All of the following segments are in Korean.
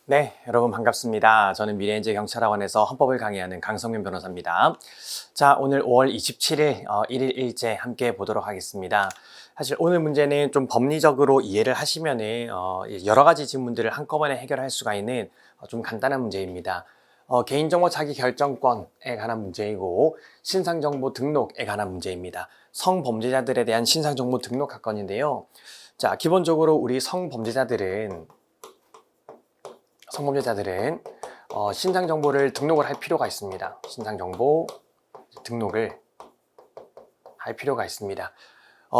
네, 여러분 반갑습니다. 저는 미래인재 경찰학원에서 헌법을 강의하는 강성윤 변호사입니다. 자, 오늘 5월 27일 일일 일제 함께 보도록 하겠습니다. 사실 오늘 문제는 좀 법리적으로 이해를 하시면은 여러 가지 질문들을 한꺼번에 해결할 수가 있는 좀 간단한 문제입니다. 개인정보 자기 결정권에 관한 문제이고 신상정보 등록에 관한 문제입니다. 성범죄자들에 대한 신상정보 등록 사건인데요. 자, 기본적으로 우리 성범죄자들은 신상정보를 등록을 할 필요가 있습니다. 신상정보 등록을 할 필요가 있습니다.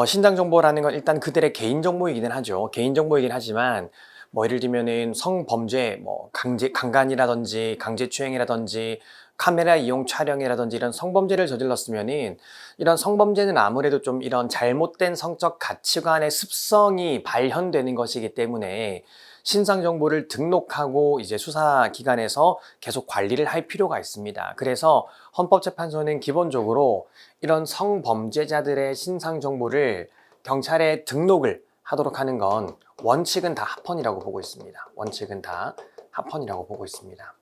신상정보라는 건 일단 그들의 개인정보이기는 하죠. 개인정보이긴 하지만 예를 들면은 성범죄, 강간이라든지 강제추행이라든지 카메라 이용 촬영이라든지 이런 성범죄를 저질렀으면은 이런 성범죄는 아무래도 좀 이런 잘못된 성적 가치관의 습성이 발현되는 것이기 때문에 신상 정보를 등록하고 이제 수사기관에서 계속 관리를 할 필요가 있습니다. 그래서 헌법재판소는 기본적으로 이런 성범죄자들의 신상 정보를 경찰에 등록을 하도록 하는 건 원칙은 다 합헌이라고 보고 있습니다. 원칙은 다 합헌이라고 보고 있습니다.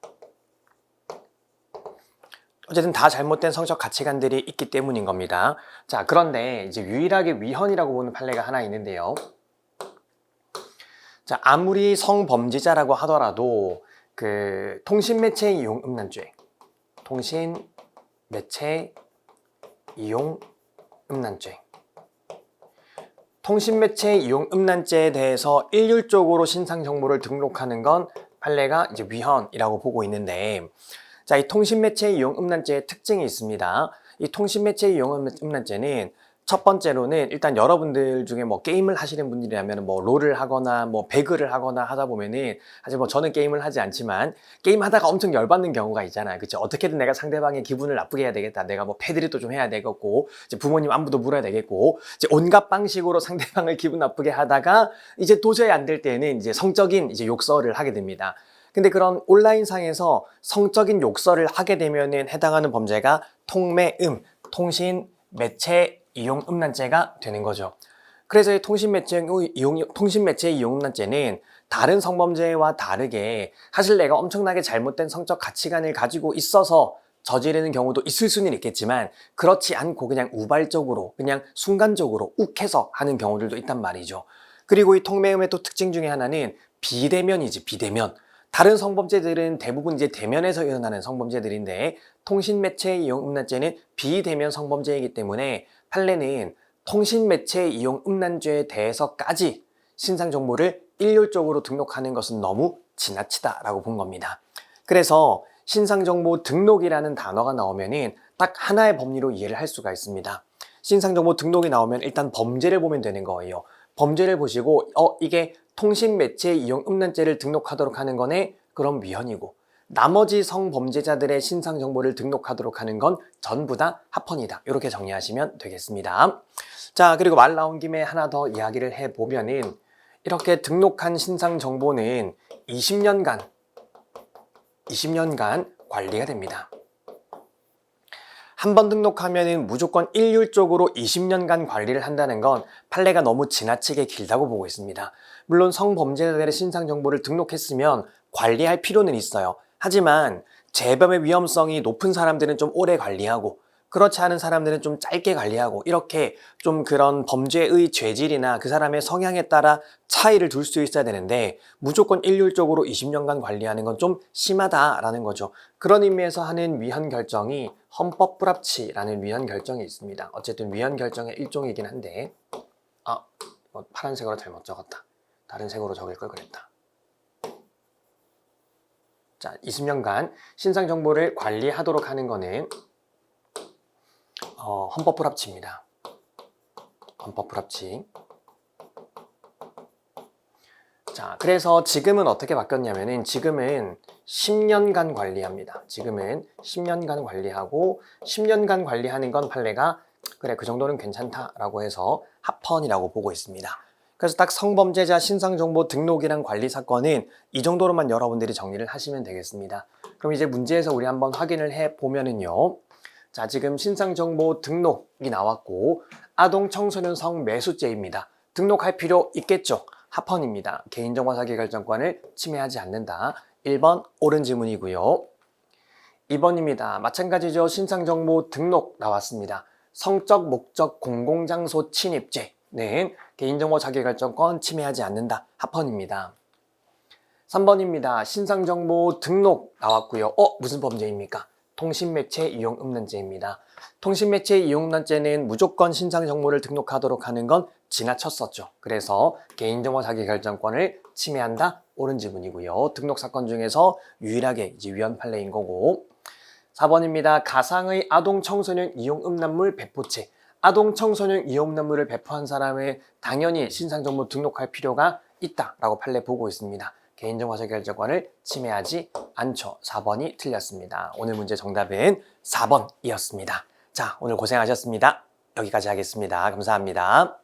어쨌든 다 잘못된 성적 가치관들이 있기 때문인 겁니다. 자, 그런데 이제 유일하게 위헌이라고 보는 판례가 하나 있는데요. 자, 아무리 성범죄자라고 하더라도 그 통신매체 이용 음란죄, 통신매체 이용 음란죄, 통신매체 이용 음란죄에 대해서 일률적으로 신상 정보를 등록하는 건 판례가 이제 위헌이라고 보고 있는데, 자, 이 통신매체 이용 음란죄의 특징이 있습니다. 이 통신매체 이용 음란죄는 첫 번째로는 일단 여러분들 중에 게임을 하시는 분들이라면 롤을 하거나 배그를 하거나 하다 보면은 사실 저는 게임을 하지 않지만 게임 하다가 엄청 열받는 경우가 있잖아요. 그쵸? 어떻게든 내가 상대방의 기분을 나쁘게 해야 되겠다. 내가 패드립도 좀 해야 되겠고, 이제 부모님 안부도 물어야 되겠고, 이제 온갖 방식으로 상대방을 기분 나쁘게 하다가 이제 도저히 안 될 때는 이제 성적인 이제 욕설을 하게 됩니다. 근데 그런 온라인상에서 성적인 욕설을 하게 되면은 해당하는 범죄가 통매음, 통신매체 이용 음란죄가 되는 거죠. 그래서 이 통신매체 이용 음란죄는 다른 성범죄와 다르게 사실 내가 엄청나게 잘못된 성적 가치관을 가지고 있어서 저지르는 경우도 있을 수는 있겠지만 그렇지 않고 그냥 우발적으로 그냥 순간적으로 욱해서 하는 경우들도 있단 말이죠. 그리고 이 통매음의 또 특징 중에 하나는 비대면이지, 비대면. 다른 성범죄들은 대부분 이제 대면에서 일어나는 성범죄들인데 통신매체 이용 음란죄는 비대면 성범죄이기 때문에 판례는 통신매체 이용 음란죄에 대해서까지 신상정보를 일률적으로 등록하는 것은 너무 지나치다라고 본 겁니다. 그래서 신상정보 등록이라는 단어가 나오면은 딱 하나의 법리로 이해를 할 수가 있습니다. 신상정보 등록이 나오면 일단 범죄를 보면 되는 거예요. 범죄를 보시고 이게 통신매체 이용 음란죄를 등록하도록 하는 거네? 그럼 위헌이고, 나머지 성범죄자들의 신상정보를 등록하도록 하는 건 전부 다 합헌이다. 이렇게 정리하시면 되겠습니다. 자, 그리고 말 나온 김에 하나 더 이야기를 해보면은 이렇게 등록한 신상정보는 20년간 관리가 됩니다. 한 번 등록하면 무조건 일률적으로 20년간 관리를 한다는 건 판례가 너무 지나치게 길다고 보고 있습니다. 물론 성범죄자들의 신상정보를 등록했으면 관리할 필요는 있어요. 하지만 재범의 위험성이 높은 사람들은 좀 오래 관리하고 그렇지 않은 사람들은 좀 짧게 관리하고 이렇게 좀 그런 범죄의 죄질이나 그 사람의 성향에 따라 차이를 둘 수 있어야 되는데 무조건 일률적으로 20년간 관리하는 건 좀 심하다라는 거죠. 그런 의미에서 하는 위헌 결정이 헌법 불합치라는 위헌 결정이 있습니다. 어쨌든 위헌 결정의 일종이긴 한데 파란색으로 잘못 적었다. 다른 색으로 적을 걸 그랬다. 자, 20년간 신상정보를 관리하도록 하는 거는 헌법 불합치입니다. 헌법 불합치. 자, 그래서 지금은 어떻게 바뀌었냐면은 지금은 10년간 관리합니다. 지금은 10년간 관리하고 10년간 관리하는 건 판례가 그래 그 정도는 괜찮다라고 해서 합헌이라고 보고 있습니다. 그래서 딱 성범죄자 신상정보 등록이랑 관리 사건은 이 정도로만 여러분들이 정리를 하시면 되겠습니다. 그럼 이제 문제에서 우리 한번 확인을 해보면은요. 자, 지금 신상정보 등록이 나왔고 아동 청소년 성매수죄입니다. 등록할 필요 있겠죠? 합헌입니다. 개인정보 사기 결정권을 침해하지 않는다. 1번 옳은 지문이고요. 2번입니다. 마찬가지죠. 신상정보 등록 나왔습니다. 성적 목적 공공장소 침입죄는 개인정보 자기결정권 침해하지 않는다. 합헌입니다. 3번입니다. 신상정보 등록 나왔고요. 무슨 범죄입니까? 통신매체 이용음란죄입니다. 통신매체 이용음란죄는 무조건 신상정보를 등록하도록 하는 건 지나쳤었죠. 그래서 개인정보 자기결정권을 침해한다. 옳은 지문이고요. 등록사건 중에서 유일하게 위헌 판례인 거고. 4번입니다. 가상의 아동 청소년 이용 음란물 배포죄. 아동 청소년 이용 음란물을 배포한 사람은 당연히 신상정보 등록할 필요가 있다라고 판례 보고 있습니다. 개인정보 자기결정권을 침해하지 않죠. 4번이 틀렸습니다. 오늘 문제 정답은 4번이었습니다. 자, 오늘 고생하셨습니다. 여기까지 하겠습니다. 감사합니다.